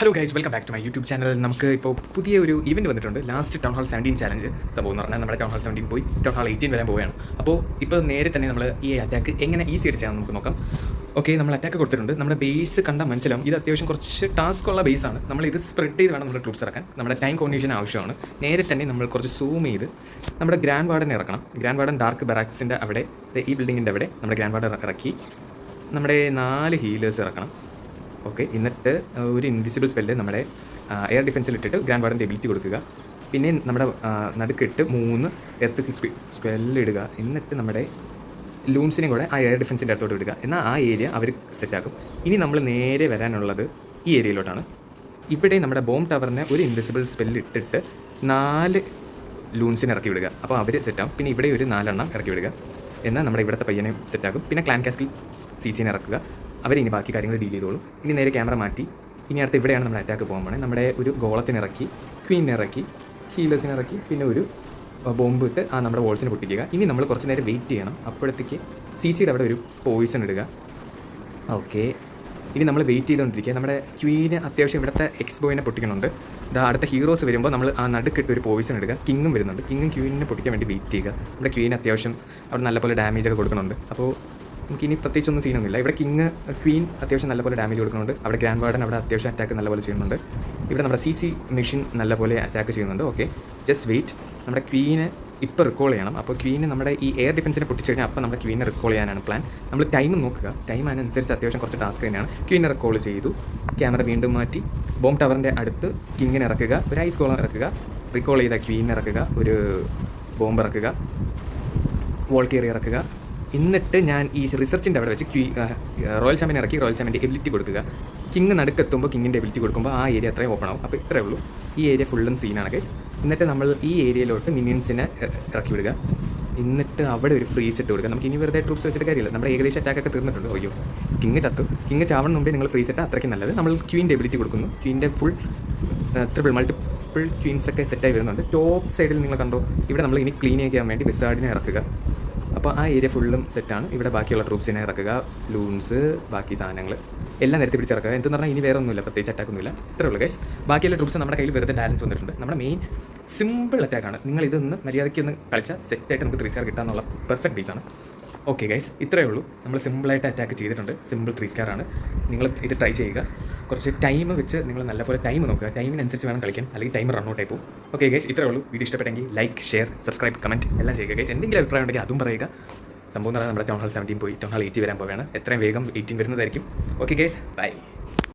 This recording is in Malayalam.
Hello guys, welcome back to my YouTube channel. നമുക്ക് ഇപ്പോൾ പുതിയൊരു ഇവൻറ്റ് വന്നിട്ടുണ്ട്. ലാസ്റ്റ് ടൗൺ ഹാൾ 17 ചാലഞ്ച് സംഭവം എന്ന് പറഞ്ഞാൽ നമ്മുടെ ടൗൺ ഹാൾ 17 പോയി ടൗൺ ഹാൾ 18 വരാൻ പോവുകയാണ്. അപ്പോൾ ഇപ്പോൾ നേരെ തന്നെ നമ്മൾ ഈ അറ്റാക്ക് എങ്ങനെ ഈസി ആയിട്ട് ചെയ്യാമെന്ന് നമുക്ക് നോക്കാം. ഓക്കെ, നമ്മൾ അറ്റാക്ക് കൊടുത്തിട്ടുണ്ട്. നമ്മുടെ ബേസ് കണ്ടാൽ മനസ്സിലാവും ഇത് അത്യാവശ്യം കുറച്ച് ടാസ്ക് ഉള്ള ബേസാണ്. നമ്മൾ ഇത് സ്പ്രെഡ് ചെയ്ത് വേണം നമ്മുടെ ട്രൂപ്സ് ഇറക്കാൻ. നമ്മുടെ ടൈം കോർഡിനേഷൻ ആവശ്യമാണ്. നേരെ തന്നെ നമ്മൾ കുറച്ച് സൂം ചെയ്ത് നമ്മുടെ ഗ്രാൻഡ് വാർഡൻ ഇറക്കണം. ഗ്രാൻഡ് വാർഡൻ ഡാർക്ക് ബറാക്സിൻ്റെ അവിടെ, ഈ ബിൽഡിങ്ങിൻ്റെ അവിടെ നമ്മുടെ ഗ്രാൻഡ് വാർഡൻ ഇറക്കി നമ്മുടെ 4 ഹീലേഴ്സ് ഇറക്കണം. ഓക്കെ, എന്നിട്ട് ഒരു ഇൻവിസിബിൾ സ്പെല്ല് നമ്മുടെ എയർ ഡിഫൻസിൽ ഇട്ടിട്ട് ഗ്രാൻഡ് വാർഡൻ്റെ എബിലിറ്റി കൊടുക്കുക. പിന്നെ നമ്മുടെ നടുക്കിട്ട് 3 എർത്ത് സ്പെല്ലിടുക. എന്നിട്ട് നമ്മുടെ ലൂൺസിനെയും കൂടെ ആ എയർ ഡിഫൻസിൻ്റെ അടുത്തോട്ട് വിടുക. എന്നാൽ ആ ഏരിയ അവർ സെറ്റാക്കും. ഇനി നമ്മൾ നേരെ വരാനുള്ളത് ഈ ഏരിയയിലോട്ടാണ്. ഇവിടെ നമ്മുടെ ബോംബ് ടവറിനെ ഒരു ഇൻവിസിബിൾ സ്പെല്ല് ഇട്ടിട്ട് 4 ലൂൺസിനെ ഇറക്കി വിടുക. അപ്പോൾ അവർ സെറ്റാകും. പിന്നെ ഇവിടെ ഒരു 4 എണ്ണം ഇറക്കി വിടുക. എന്നാൽ നമ്മുടെ ഇവിടുത്തെ പയ്യനെ സെറ്റാക്കും. പിന്നെ ക്ലാൻ കാസ്റ്റിൽ CCനെ ഇറക്കുക. അവരിനി ബാക്കി കാര്യങ്ങൾ ഡീൽ ചെയ്തോളും. ഇനി നേരെ ക്യാമറ മാറ്റി ഇനി അടുത്ത് ഇവിടെയാണ് നമ്മുടെ അറ്റാക്ക് പോകാൻ പോകണേ. നമ്മുടെ ഒരു ഗോളത്തിനിറക്കി, ക്വീനെ ഇറക്കി, ഹീലേഴ്സിനെ ഇറക്കി, പിന്നെ ഒരു ബോംബ് ഇട്ട് നമ്മുടെ വോൾസിനെ പൊട്ടിക്കുക. ഇനി നമ്മൾ കുറച്ച് നേരം വെയിറ്റ് ചെയ്യണം. അപ്പോഴത്തേക്ക് CCയുടെ അവിടെ ഒരു പോയിസൺ ഇടുക. ഓക്കെ, ഇനി നമ്മൾ വെയിറ്റ് ചെയ്തുകൊണ്ടിരിക്കുക. നമ്മുടെ ക്വീന് അത്യാവശ്യം ഇവിടുത്തെ എക്സ്ബോയിനെ പൊട്ടിക്കുന്നുണ്ട്. അടുത്ത ഹീറോസ് വരുമ്പോൾ നമ്മൾ ആ നടുക്കിട്ട് ഒരു പോയിസൺ ഇടുക. കിങ്ങും വരുന്നുണ്ട്. കിങ്ങും ക്വീനിനെ പൊട്ടിക്കാൻ വേണ്ടി വെയിറ്റ് ചെയ്യുക. നമ്മുടെ ക്വീന് അത്യാവശ്യം അവിടെ നല്ലപോലെ ഡാമേജ് ഒക്കെ കൊടുക്കുന്നുണ്ട്. അപ്പോൾ നമുക്കിനി പ്രത്യേകിച്ചൊന്നും സീനൊന്നുമില്ല. ഇവിടെ ക്വീൻ അത്യാവശ്യം നല്ലപോലെ ഡാമേജ് കൊടുക്കുന്നുണ്ട്. അവിടെ ഗ്രാൻഡ് വാർഡൻ അവിടെ അത്യാവശ്യം അറ്റാക്ക് നല്ലപോലെ ചെയ്യുന്നുണ്ട്. ഇവിടെ നമ്മുടെ CC മെഷീൻ നല്ലപോലെ അറ്റാക്ക് ചെയ്യുന്നുണ്ട്. Okay, just wait. നമ്മുടെ ക്വീനെ ഇപ്പോൾ റിക്കോൾ ചെയ്യണം. അപ്പോൾ ക്വീന് നമ്മുടെ ഈ എയർ ഡിഫൻസിനെ പൊട്ടിച്ച് കഴിഞ്ഞാൽ അപ്പോൾ നമ്മുടെ ക്വീനെ റിക്കോൾ ചെയ്യാനാണ് പ്ലാൻ. നമ്മൾ ടൈം നോക്കുക. ടൈം അതിനനുസരിച്ച് അത്യാവശ്യം കുറച്ച് ടാസ്ക് തന്നെയാണ്. ക്വീനെ റിക്കോൾ ചെയ്തു. ക്യാമറ വീണ്ടും മാറ്റി ബോംബ് ടവറിൻ്റെ അടുത്ത് കിങ്ങിനെ ഇറക്കുക. ഒരു ഐസ് ഗോളം ഇറക്കുക. റിക്കോൾ ചെയ്ത ക്വീനെ ഇറക്കുക. ഒരു ബോംബ് ഇറക്കുക. വോൾ കയറി ഇറക്കുക. എന്നിട്ട് ഞാൻ ഈ റിസർച്ചിൻ്റെ അവിടെ വെച്ച് റോയൽ ചാമ്പ്യൻ ഇറക്കി റോയൽ ചാമ്പ്യൻ്റെ എബിലിറ്റി കൊടുക്കുക. കിങ് നടുക്കെത്തുമ്പോൾ കിങ്ങിൻ്റെ എബിലിറ്റി കൊടുക്കുമ്പോൾ ആ ഏരിയ അത്രയും ഓപ്പൺ ആവും. അപ്പോൾ ഇത്രയേ ഉള്ളൂ. ഈ ഏരിയ ഫുള്ളും സീനാണ് ഗൈസ്. എന്നിട്ട് നമ്മൾ ഈ ഏരിയയിലോട്ട് മിനിയൻസിനെ ഇറക്കി വിടുക. എന്നിട്ട് അവിടെ ഒരു ഫ്രീസ് ഇട്ട് കൊടുക്കുക. നമുക്ക് ഇനി വെറുതെ ട്രൂപ്സ് വെച്ചിട്ട് കാര്യമില്ല. നമ്മുടെ ഏകദേശം അറ്റാക്കൊക്കെ തീർന്നിട്ടുണ്ട്. അയ്യോ, കിങ് ചത്തു. കിങ് ചാവണം മുമ്പേ നിങ്ങൾ ഫ്രീസ് ഇട്ടാൽ അത്രയ്ക്ക് നല്ലത്. നമ്മൾ ക്വീൻ്റെ എബിലിറ്റി കൊടുക്കുന്നു. ക്വീൻ്റെ ഫുൾ മൾട്ടിപ്പിൾ ക്വീൻസൊക്കെ സെറ്റായി വരുന്നുണ്ട്. ടോപ്പ് സൈഡിൽ നിങ്ങൾ കണ്ടോ, ഇവിടെ നമ്മൾ ഇനി ക്ലീൻ ചെയ്യാൻ വേണ്ടി വിസാർഡിനെ ഇറക്കുക. അപ്പോൾ ആ ഏരിയ ഫുള്ളും സെറ്റാണ്. ഇവിടെ ബാക്കിയുള്ള ട്രൂപ്സിനെ ഇറക്കുക. ലൂൺസ്, ബാക്കി സാധനങ്ങൾ എല്ലാം നിരത്തി പിടിച്ചിറക്കുക. എന്തെന്ന് പറഞ്ഞാൽ ഇനി വേറെ ഒന്നുമില്ല, പ്രത്യേകിച്ച് അറ്റാക്കൊന്നുമില്ല. ഇത്രയേ ഉള്ളൂ ഗൈസ്. ബാക്കിയുള്ള ട്രൂപ്സ് നമ്മുടെ കയ്യിൽ വെറുതെ ബാലൻസ് വന്നിട്ടുണ്ട്. നമ്മുടെ മെയിൻ സിമ്പിൾ അറ്റാക്കാണ്. നിങ്ങൾ ഇതൊന്ന് മര്യാദയ്ക്ക് ഒന്ന് കളിച്ചാൽ സെറ്റായിട്ട് നമുക്ക് 3 സ്റ്റാർ കിട്ടാമെന്നുള്ള പെർഫെക്റ്റ് ബേസാണ്. ഓക്കെ ഗൈസ്, ഇത്രയേ ഉള്ളൂ. നമ്മൾ സിമ്പിളായിട്ട് അറ്റാക്ക് ചെയ്തിട്ടുണ്ട്. സിമ്പിൾ 3 സ്റ്റാറാണ്. നിങ്ങൾ ഇത് ട്രൈ ചെയ്യുക. കുറച്ച് ടൈം വെച്ച് നിങ്ങൾ നല്ലപോലെ ടൈം നോക്കുക. ടൈമിനനുസരിച്ച് വേണം കളിക്കാൻ, അല്ലെങ്കിൽ ടൈം റണ്ണൗട്ട് ആയി പോകും. ഓക്കെ ഗൈസ്, ഇത്രയേ ഉള്ളൂ. വീഡിയോ ഇഷ്ടപ്പെട്ടെങ്കിൽ ലൈക്ക്, ഷെയർ, സബ്സ്ക്രൈബ്, കമൻറ്റ് എല്ലാം ചെയ്യുക ഗൈസ്. എന്തെങ്കിലും അഭിപ്രായം ഉണ്ടെങ്കിൽ അതും പറയുക. സംഭവം എന്ന് പറഞ്ഞാൽ നമ്മുടെ ടൗൺ ഹാൾ 17 പോയി ടൗൺ ഹാൾ 18 വരാൻ പോവുകയാണ്. എത്രയും വേഗം 18 വരുന്നതായിരിക്കും. Okay guys, by.